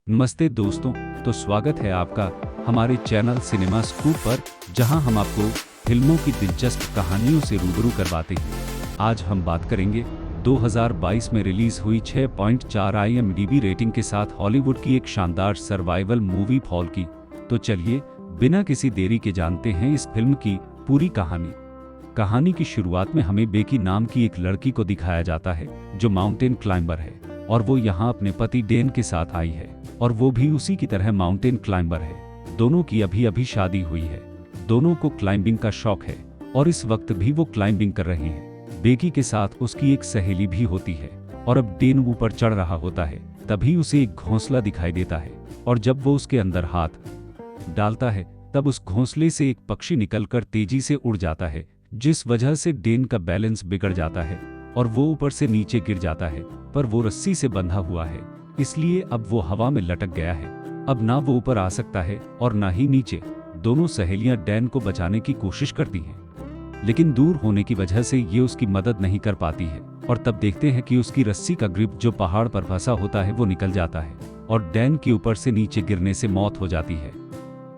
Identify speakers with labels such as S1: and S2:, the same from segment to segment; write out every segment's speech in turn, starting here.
S1: नमस्ते दोस्तों, तो स्वागत है आपका हमारे चैनल सिनेमा स्कूप पर, जहां हम आपको फिल्मों की दिलचस्प कहानियों से रूबरू करवाते हैं। आज हम बात करेंगे 2022 में रिलीज हुई 6.4 IMDb रेटिंग के साथ हॉलीवुड की एक शानदार सर्वाइवल मूवी फॉल की। तो चलिए बिना किसी देरी के जानते हैं इस फिल्म की पूरी कहानी। कहानी की शुरुआत में हमें बेकी नाम की एक लड़की को दिखाया जाता है जो माउंटेन क्लाइंबर है और वो यहाँ अपने पति डेन के साथ आई है और वो भी उसी की तरह माउंटेन क्लाइंबर है। दोनों की अभी अभी शादी हुई है। दोनों को क्लाइंबिंग का शौक है और इस वक्त भी वो क्लाइंबिंग कर रहे हैं। बेकी के साथ उसकी एक सहेली भी होती है और अब डेन ऊपर चढ़ रहा होता है, तभी उसे एक घोंसला दिखाई देता है और जब वो उसके अंदर हाथ डालता है तब उस घोंसले से एक पक्षी निकलकर तेजी से उड़ जाता है, जिस वजह से डेन का बैलेंस बिगड़ जाता है और वो ऊपर से नीचे गिर जाता है। पर वो रस्सी से बंधा हुआ है, इसलिए अब वो हवा में लटक गया है। अब ना वो ऊपर आ सकता है और ना ही नीचे। दोनों सहेलियां डैन को बचाने की कोशिश करती हैं, लेकिन दूर होने की वजह से ये उसकी मदद नहीं कर पाती है और तब देखते हैं कि उसकी रस्सी का ग्रिप जो पहाड़ पर फंसा होता है वो निकल जाता है और डैन के ऊपर से नीचे गिरने से मौत हो जाती है।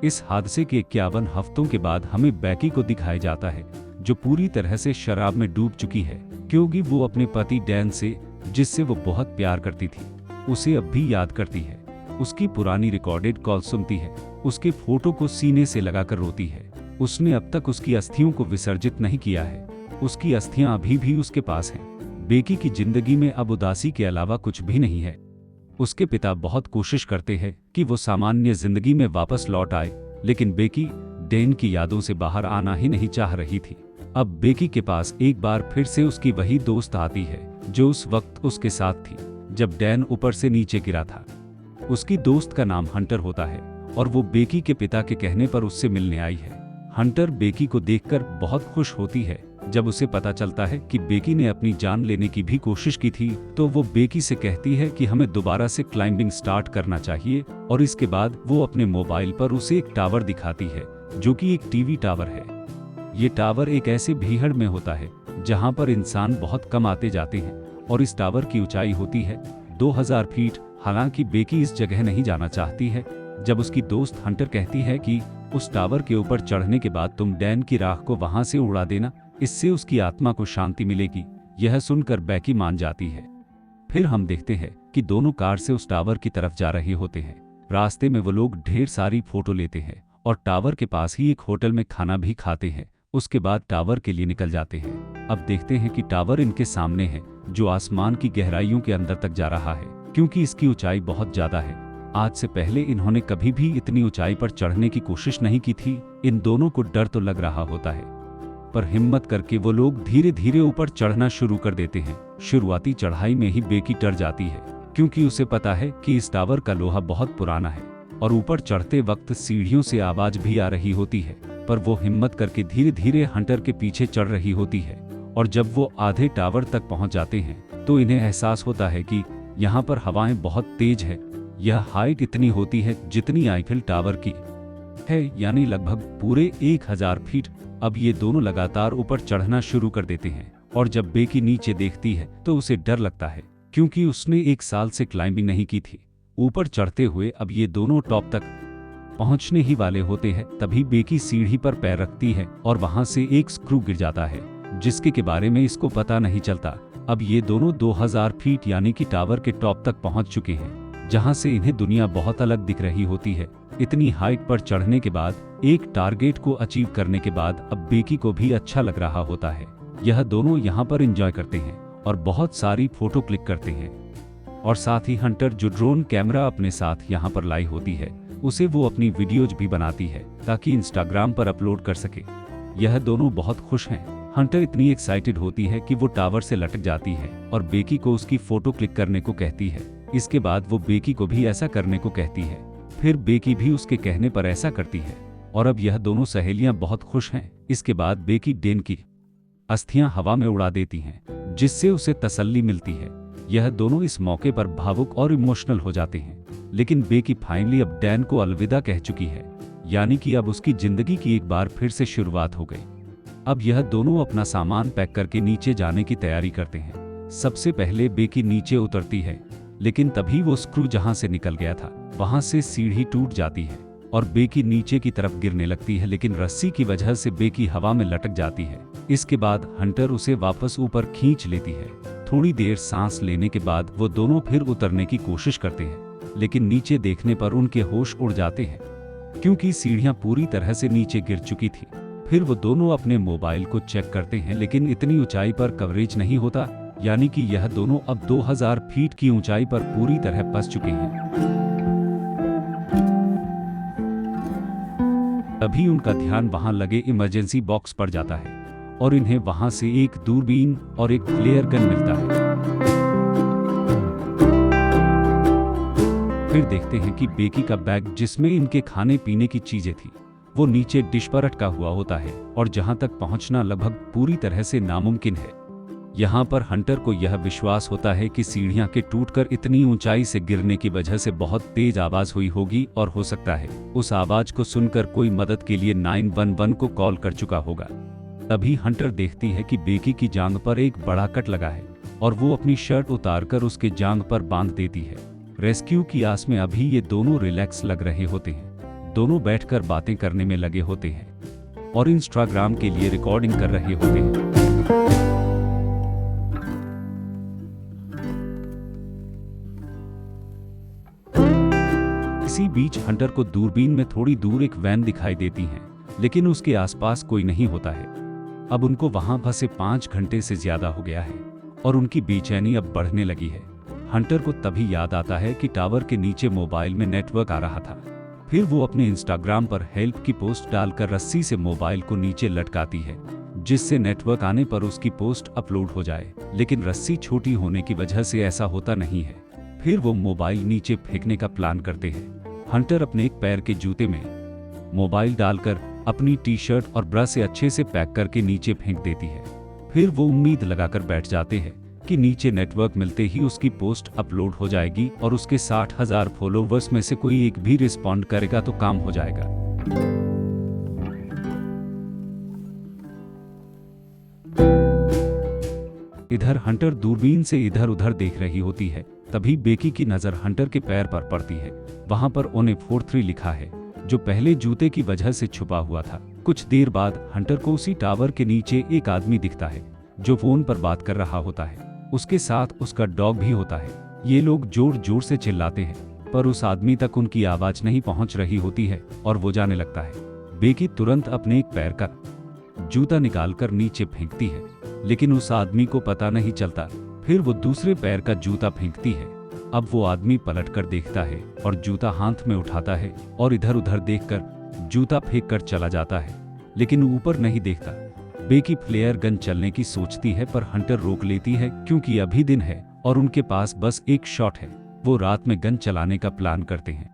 S1: इस हादसे के 51 हफ्तों के बाद हमें बेकी को दिखाया जाता है जो पूरी तरह से शराब में डूब चुकी है, क्योंकि वो अपने पति डैन से, जिससे वो बहुत प्यार करती थी, उसे अब भी याद करती है। उसकी पुरानी रिकॉर्डेड कॉल सुनती है, उसके फोटो को सीने से लगाकर रोती है। उसने अब तक उसकी अस्थियों को विसर्जित नहीं किया है, उसकी अस्थियां अभी भी उसके पास हैं। बेकी की जिंदगी में अब उदासी के अलावा कुछ भी नहीं है। उसके पिता बहुत कोशिश करते हैं कि वो सामान्य जिंदगी में वापस लौट आए, लेकिन बेकी डैन की यादों से बाहर आना ही नहीं चाह रही थी। अब बेकी के पास एक बार फिर से उसकी वही दोस्त आती है जो उस वक्त उसके साथ थी जब डैन ऊपर से नीचे गिरा था। उसकी दोस्त का नाम हंटर होता है और वो बेकी के पिता के कहने पर उससे मिलने आई है। हंटर बेकी को देखकर बहुत खुश होती है। जब उसे पता चलता है कि बेकी ने अपनी जान लेने की भी कोशिश की थी, तो वो बेकी से कहती है कि हमें दोबारा से क्लाइंबिंग स्टार्ट करना चाहिए और इसके बाद वो अपने मोबाइल पर उसे एक टावर दिखाती है जो कि एक टीवी टावर है। ये टावर एक ऐसे भीड़ में होता है जहां पर इंसान बहुत कम आते जाते हैं और इस टावर की ऊंचाई होती है 2000 फीट। हालांकि बेकी इस जगह नहीं जाना चाहती है। जब उसकी दोस्त हंटर कहती है कि उस टावर के ऊपर चढ़ने के बाद तुम डैन की राख को वहां से उड़ा देना, इससे उसकी आत्मा को शांति मिलेगी, यह सुनकर बेकी मान जाती है। फिर हम देखते हैं कि दोनों कार से उस टावर की तरफ जा रहे होते हैं। रास्ते में वो लोग ढेर सारी फोटो लेते हैं और टावर के पास ही एक होटल में खाना भी खाते हैं। उसके बाद टावर के लिए निकल जाते हैं। अब देखते हैं कि टावर इनके सामने है जो आसमान की गहराइयों के अंदर तक जा रहा है, क्योंकि इसकी ऊंचाई बहुत ज्यादा है। आज से पहले इन्होंने कभी भी इतनी ऊंचाई पर चढ़ने की कोशिश नहीं की थी। इन दोनों को डर तो लग रहा होता है, पर हिम्मत करके वो लोग धीरे धीरे ऊपर चढ़ना शुरू कर देते हैं। शुरुआती चढ़ाई में ही बेकी डर जाती है, क्योंकि उसे पता है कि इस टावर का लोहा बहुत पुराना है और ऊपर चढ़ते वक्त सीढ़ियों से आवाज भी आ रही होती है। पर वो हिम्मत करके धीरे धीरे हंटर के पीछे चढ़ रही होती है और जब वो आधे टावर तक पहुंच जाते हैं तो इन्हें एहसास होता है कि यहाँ पर हवाएं बहुत तेज है। यह हाइट इतनी होती है जितनी आईफिल टावर की है, यानी लगभग पूरे 1000 फीट। अब ये दोनों लगातार ऊपर चढ़ना शुरू कर देते हैं और जब बेकी नीचे देखती है तो उसे डर लगता है, क्योंकि उसने 1 साल से क्लाइंबिंग नहीं की थी। ऊपर चढ़ते हुए अब ये दोनों टॉप तक पहुंचने ही वाले होते हैं, तभी बेकी सीढ़ी पर पैर रखती है और वहां से एक स्क्रू गिर जाता है, जिसके के बारे में इसको पता नहीं चलता। अब ये दोनों 2000 फीट यानी कि टावर के टॉप तक पहुंच चुके हैं, जहां से इन्हें दुनिया बहुत अलग दिख रही होती है। इतनी हाइट पर चढ़ने के बाद, एक टारगेट को अचीव करने के बाद अब बेकी को भी अच्छा लग रहा होता है। यह दोनों यहाँ पर एंजॉय करते हैं और बहुत सारी फोटो क्लिक करते हैं और साथ ही हंटर जो ड्रोन कैमरा अपने साथ यहाँ पर लाई होती है, उसे वो अपनी वीडियोज भी बनाती है ताकि इंस्टाग्राम पर अपलोड कर सके। यह दोनों बहुत खुश हैं। हंटर इतनी एक्साइटेड होती है कि वो टावर से लटक जाती है और बेकी को उसकी फोटो क्लिक करने को कहती है। इसके बाद वो बेकी को भी ऐसा करने को कहती है। फिर बेकी भी उसके कहने पर ऐसा करती है और अब यह दोनों सहेलियां बहुत खुश हैं। इसके बाद बेकी डैन की अस्थियां हवा में उड़ा देती हैं, जिससे उसे तसल्ली मिलती है। यह दोनों इस मौके पर भावुक और इमोशनल हो जाते हैं, लेकिन बेकी फाइनली अब डैन को अलविदा कह चुकी है, यानी कि अब उसकी जिंदगी की एक बार फिर से शुरुआत हो गई। अब यह दोनों अपना सामान पैक करके नीचे जाने की तैयारी करते हैं। सबसे पहले बेकी नीचे उतरती है, लेकिन तभी वो स्क्रू जहां से निकल गया था वहां से सीढ़ी टूट जाती है और बेकी नीचे की तरफ गिरने लगती है, लेकिन रस्सी की वजह से बेकी हवा में लटक जाती है। इसके बाद हंटर उसे वापस ऊपर खींच लेती है। थोड़ी देर सांस लेने के बाद वो दोनों फिर उतरने की कोशिश करते हैं, लेकिन नीचे देखने पर उनके होश उड़ जाते हैं क्योंकि सीढ़ियां पूरी तरह से नीचे गिर चुकी थी। फिर वो दोनों अपने मोबाइल को चेक करते हैं, लेकिन इतनी ऊंचाई पर कवरेज नहीं होता, यानी कि यह दोनों अब 2000 फीट की ऊंचाई पर पूरी तरह फंस चुके हैं। तभी उनका ध्यान वहां लगे इमरजेंसी बॉक्स पर जाता है और इन्हें वहां से एक दूरबीन और एक फ्लेयर गन मिलता है। फिर देखते हैं कि बेकी का बैग, जिसमें इनके खाने पीने की चीजें थी, वो नीचे डिश पर अटका हुआ होता है और जहां तक पहुंचना लगभग पूरी तरह से नामुमकिन है। यहाँ पर हंटर को यह विश्वास होता है कि सीढ़ियां के टूटकर इतनी ऊंचाई से गिरने की वजह से बहुत तेज आवाज हुई होगी और हो सकता है उस आवाज को सुनकर कोई मदद के लिए 911 को कॉल कर चुका होगा। तभी हंटर देखती है कि बेकी की जांघ पर एक बड़ा कट लगा है और वो अपनी शर्ट उतारकर उसके जांघ पर बांध देती है। रेस्क्यू की आस में अभी ये दोनों रिलैक्स लग रहे होते हैं। दोनों बैठकर बातें करने में लगे होते हैं और इंस्टाग्राम के लिए रिकॉर्डिंग कर रहे होते हैं। इसी बीच हंटर को दूरबीन में थोड़ी दूर एक वैन दिखाई देती है, लेकिन उसके आसपास कोई नहीं होता है। अब उनको वहां फंसे 5 घंटे से ज्यादा हो गया है और उनकी बेचैनी अब बढ़ने लगी है। हंटर को तभी याद आता है कि टावर के नीचे मोबाइल में नेटवर्क आ रहा था। फिर वो अपने इंस्टाग्राम पर हेल्प की पोस्ट डालकर रस्सी से मोबाइल को नीचे लटकाती है, जिससे नेटवर्क आने पर उसकी पोस्ट अपलोड हो जाए, लेकिन रस्सी छोटी होने की वजह से ऐसा होता नहीं है। फिर वो मोबाइल नीचे फेंकने का प्लान करते हैं। हंटर अपने एक पैर के जूते में मोबाइल डालकर अपनी टी-शर्ट और ब्रश से अच्छे से पैक करके नीचे फेंक देती है। फिर वो उम्मीद लगाकर बैठ जाते हैं कि नीचे नेटवर्क मिलते ही उसकी पोस्ट अपलोड हो जाएगी और उसके 60,000 फॉलोवर्स में से कोई एक भी रिस्पॉन्ड करेगा तो काम हो जाएगा। इधर हंटर दूरबीन से इधर उधर देख रही होती है। तभी बेकी की नजर हंटर के पैर पर पड़ती है। वहां पर ओने 43 लिखा है, जो पहले जूते की वजह से छुपा हुआ था। कुछ देर बाद हंटर को उसी टावर के नीचे एक आदमी दिखता है जो फोन पर बात कर रहा होता है। उसके साथ उसका डॉग भी होता है। ये लोग जोर जोर से चिल्लाते हैं, पर उस आदमी तक उनकी आवाज नहीं पहुंच रही होती है और वो जाने लगता है। बेकी तुरंत अपने एक पैर का जूता निकालकर नीचे फेंकती है, लेकिन उस आदमी को पता नहीं चलता। फिर वो दूसरे पैर का जूता फेंकती है। अब वो आदमी पलटकर देखता है और जूता हाथ में उठाता है और इधर उधर देखकर जूता फेंककर चला जाता है, लेकिन ऊपर नहीं देखता। बेकी फ्लेयर गन चलने की सोचती है, पर हंटर रोक लेती है क्योंकि अभी दिन है और उनके पास बस एक शॉट है। वो रात में गन चलाने का प्लान करते हैं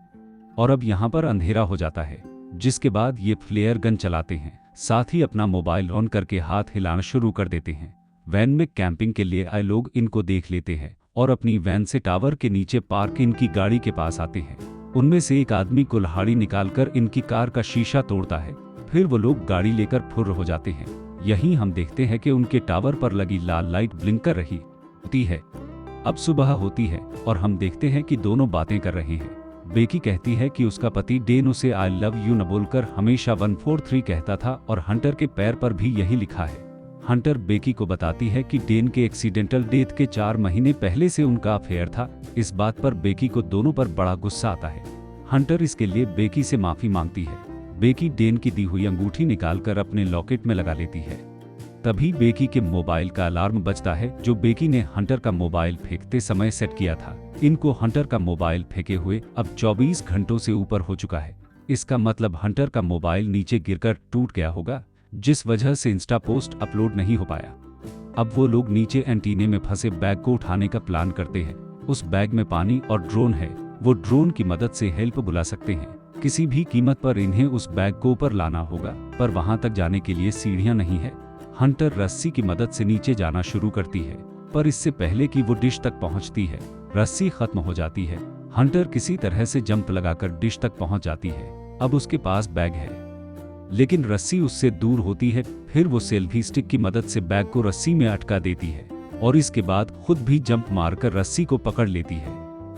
S1: और अब यहाँ पर अंधेरा हो जाता है, जिसके बाद ये फ्लेयर गन चलाते हैं। साथ ही अपना मोबाइल ऑन करके हाथ हिलाना शुरू कर देते हैं। वैन में कैंपिंग के लिए आए लोग इनको देख लेते हैं और अपनी वैन से टावर के नीचे पार्क इनकी गाड़ी के पास आते हैं। उनमें से एक आदमी कुल्हाड़ी निकालकर इनकी कार का शीशा तोड़ता है। फिर वो लोग गाड़ी लेकर फुर्र हो जाते हैं। यहीं हम देखते हैं कि उनके टावर पर लगी लाल लाइट ब्लिंक कर रही होती है। अब सुबह होती है और हम देखते हैं कि दोनों बातें कर रहे हैं। बेकी कहती है कि उसका पति डेन उसे आई लव यू न बोलकर हमेशा 143 कहता था और हंटर के पैर पर भी यही लिखा है। हंटर बेकी को बताती है कि डेन के एक्सीडेंटल डेथ के 4 महीने पहले से उनका अफेयर था। इस बात पर बेकी को दोनों पर बड़ा गुस्सा आता है। हंटर इसके लिए बेकी से माफी मांगती है। बेकी डेन की दी हुई अंगूठी निकालकर अपने लॉकेट में लगा लेती है। तभी बेकी के मोबाइल का अलार्म बजता है, जो बेकी ने हंटर का मोबाइल फेंकते समय सेट किया था। इनको हंटर का मोबाइल फेंके हुए अब 24 घंटों से ऊपर हो चुका है। इसका मतलब हंटर का मोबाइल नीचे गिरकर टूट गया होगा, जिस वजह से इंस्टा पोस्ट अपलोड नहीं हो पाया। अब वो लोग नीचे एंटीने में फंसे बैग को उठाने का प्लान करते हैं। उस बैग में पानी और ड्रोन है। वो ड्रोन की मदद से हेल्प बुला सकते हैं। किसी भी कीमत पर इन्हें उस बैग को ऊपर लाना होगा, पर वहां तक जाने के लिए सीढ़ियां नहीं है। हंटर रस्सी की मदद से नीचे जाना शुरू करती है, पर इससे पहले कि वो डिश तक पहुंचती है, रस्सी खत्म हो जाती है। हंटर किसी तरह से जंप लगाकर डिश तक पहुंच जाती है। अब उसके पास बैग है, लेकिन रस्सी उससे दूर होती है। फिर वो सेल्फी स्टिक की मदद से बैग को रस्सी में अटका देती है और इसके बाद खुद भी जंप मारकर रस्सी को पकड़ लेती है।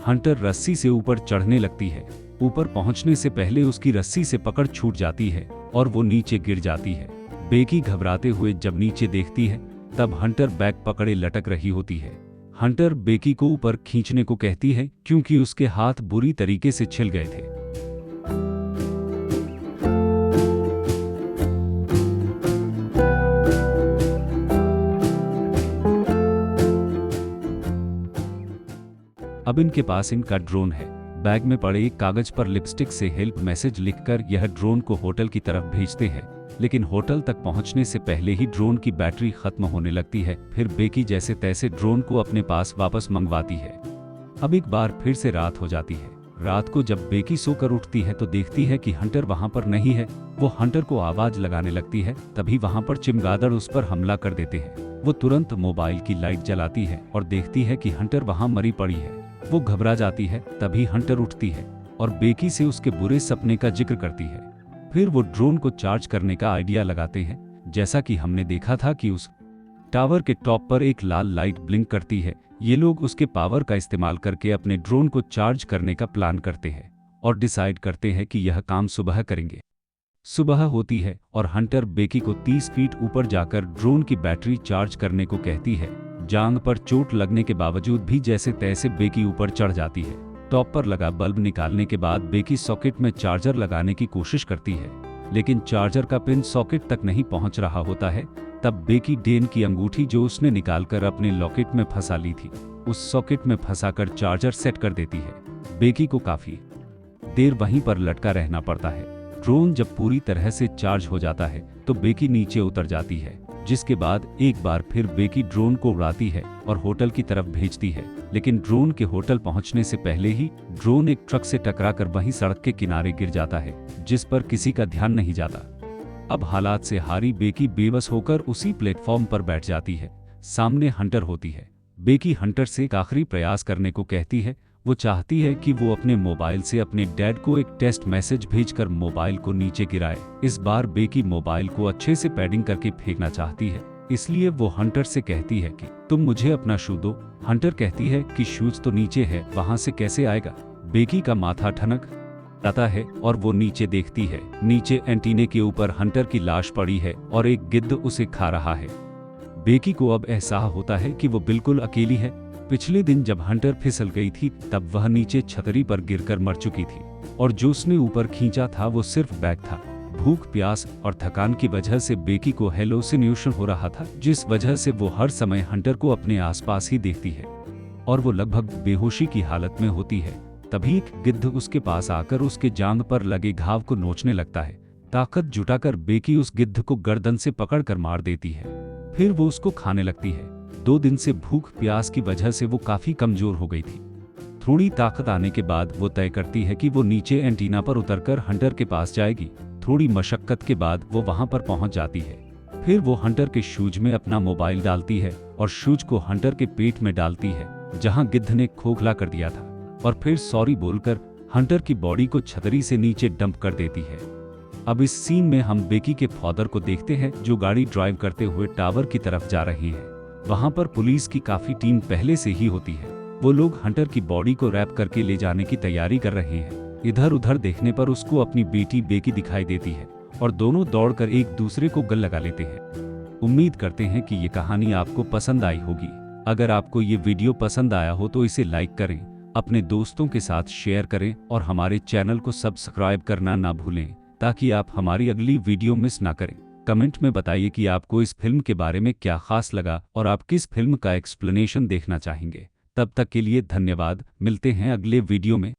S1: हंटर रस्सी से ऊपर चढ़ने लगती है। ऊपर पहुंचने से पहले उसकी रस्सी से पकड़ छूट जाती है और वो नीचे गिर जाती है। बेकी घबराते हुए जब नीचे देखती है तब हंटर बैग पकड़े लटक रही होती है। हंटर बेकी को ऊपर खींचने को कहती है क्योंकि उसके हाथ बुरी तरीके से छिल गए थे। अब इनके पास इनका ड्रोन है। बैग में पड़े एक कागज पर लिपस्टिक से हेल्प मैसेज लिखकर यह ड्रोन को होटल की तरफ भेजते हैं, लेकिन होटल तक पहुंचने से पहले ही ड्रोन की बैटरी खत्म होने लगती है। फिर बेकी जैसे तैसे ड्रोन को अपने पास वापस मंगवाती है। अब एक बार फिर से रात हो जाती है। रात को जब बेकी सोकर उठती है तो देखती है कि हंटर वहां पर नहीं है। वो हंटर को आवाज लगाने लगती है, तभी वहां पर चमगादड़ उस पर हमला कर देते हैं। वो तुरंत मोबाइल की लाइट जलाती है और देखती है कि हंटर वहां मरी पड़ी है। वो घबरा जाती है, तभी हंटर उठती है और बेकी से उसके बुरे सपने का जिक्र करती है। फिर वो ड्रोन को चार्ज करने का आइडिया लगाते हैं। जैसा कि हमने देखा था कि उस टावर के टॉप पर एक लाल लाइट ब्लिंक करती है। ये लोग उसके पावर का इस्तेमाल करके अपने ड्रोन को चार्ज करने का प्लान करते हैं और डिसाइड करते हैं कि यह काम सुबह करेंगे। सुबह होती है और हंटर बेकी को 30 फीट ऊपर जाकर ड्रोन की बैटरी चार्ज करने को कहती है। जांघ पर चोट लगने के बावजूद भी जैसे तैसे बेकी ऊपर चढ़ जाती है। टॉप पर लगा बल्ब निकालने के बाद बेकी सॉकेट में चार्जर लगाने की कोशिश करती है, लेकिन चार्जर का पिन सॉकेट तक नहीं पहुंच रहा होता है। तब बेकी डेन की अंगूठी जो उसने निकालकर अपने लॉकेट में फंसा ली थी, उस सॉकेट में फंसाकर चार्जर सेट कर देती है। बेकी को काफी देर वहीं पर लटका रहना पड़ता है। ड्रोन जब पूरी तरह से चार्ज हो जाता है तो बेकी नीचे उतर जाती है, जिसके बाद एक बार फिर बेकी ड्रोन को उड़ाती है और होटल की तरफ भेजती है। लेकिन ड्रोन के होटल पहुंचने से पहले ही ड्रोन एक ट्रक से टकराकर वहीं सड़क के किनारे गिर जाता है, जिस पर किसी का ध्यान नहीं जाता। अब हालात से हारी बेकी बेबस होकर उसी प्लेटफॉर्म पर बैठ जाती है। सामने हंटर होती है। बेकी हंटर से एक आखिरी प्रयास करने को कहती है। वो चाहती है कि वो अपने मोबाइल से अपने डैड को एक टेस्ट मैसेज भेजकर मोबाइल को नीचे गिराए। इस बार बेकी मोबाइल को अच्छे से पैडिंग करके फेंकना चाहती है, इसलिए वो हंटर से कहती है कि तुम मुझे अपना शू दो। हंटर कहती है कि शूज तो नीचे है, वहां से कैसे आएगा। बेकी का माथा ठनक जाता है और वो नीचे देखती है। नीचे एंटीने के ऊपर हंटर की लाश पड़ी है और एक गिद्ध उसे खा रहा है। बेकी को अब एहसास होता है कि वो बिल्कुल अकेली है। पिछले दिन जब हंटर फिसल गई थी तब वह नीचे छतरी पर गिरकर मर चुकी थी और जो उसने ऊपर खींचा था वो सिर्फ बैग था। भूख, प्यास और थकान की वजह से बेकी को हेलुसिनेशन हो रहा था, जिस वजह से वो हर समय हंटर को अपने आसपास ही देखती है और वो लगभग बेहोशी की हालत में होती है। तभी एक गिद्ध उसके पास आकर उसके जांघ पर लगे घाव को नोचने लगता है। ताकत जुटाकर बेकी उस गिद्ध को गर्दन से पकड़कर मार देती है। फिर वो उसको खाने लगती है। 2 दिन से भूख प्यास की वजह से वो काफी कमजोर हो गई थी। थोड़ी ताकत आने के बाद वो तय करती है कि वो नीचे एंटीना पर उतरकर हंटर के पास जाएगी। थोड़ी मशक्कत के बाद वो वहां पर पहुंच जाती है। फिर वो हंटर के शूज में अपना मोबाइल डालती है और शूज को हंटर के पेट में डालती है, जहां गिद्ध ने खोखला कर दिया था, और फिर सॉरी बोलकर हंटर की बॉडी को छतरी से नीचे डंप कर देती है। अब इस सीन में हम बेकी के फादर को देखते हैं जो गाड़ी ड्राइव करते हुए टावर की तरफ जा रहे हैं। वहां पर पुलिस की काफी टीम पहले से ही होती है। वो लोग हंटर की बॉडी को रैप करके ले जाने की तैयारी कर रहे हैं। इधर उधर देखने पर उसको अपनी बेटी बेकी दिखाई देती है और दोनों दौड़कर एक दूसरे को गले लगा लेते हैं। उम्मीद करते हैं कि ये कहानी आपको पसंद आई होगी। अगर आपको ये वीडियो पसंद आया हो तो इसे लाइक करें, अपने दोस्तों के साथ शेयर करें और हमारे चैनल को सब्सक्राइब करना ना भूलें ताकि आप हमारी अगली वीडियो मिस ना करें। कमेंट में बताइए कि आपको इस फिल्म के बारे में क्या खास लगा और आप किस फिल्म का एक्सप्लेनेशन देखना चाहेंगे। तब तक के लिए धन्यवाद। मिलते हैं अगले वीडियो में।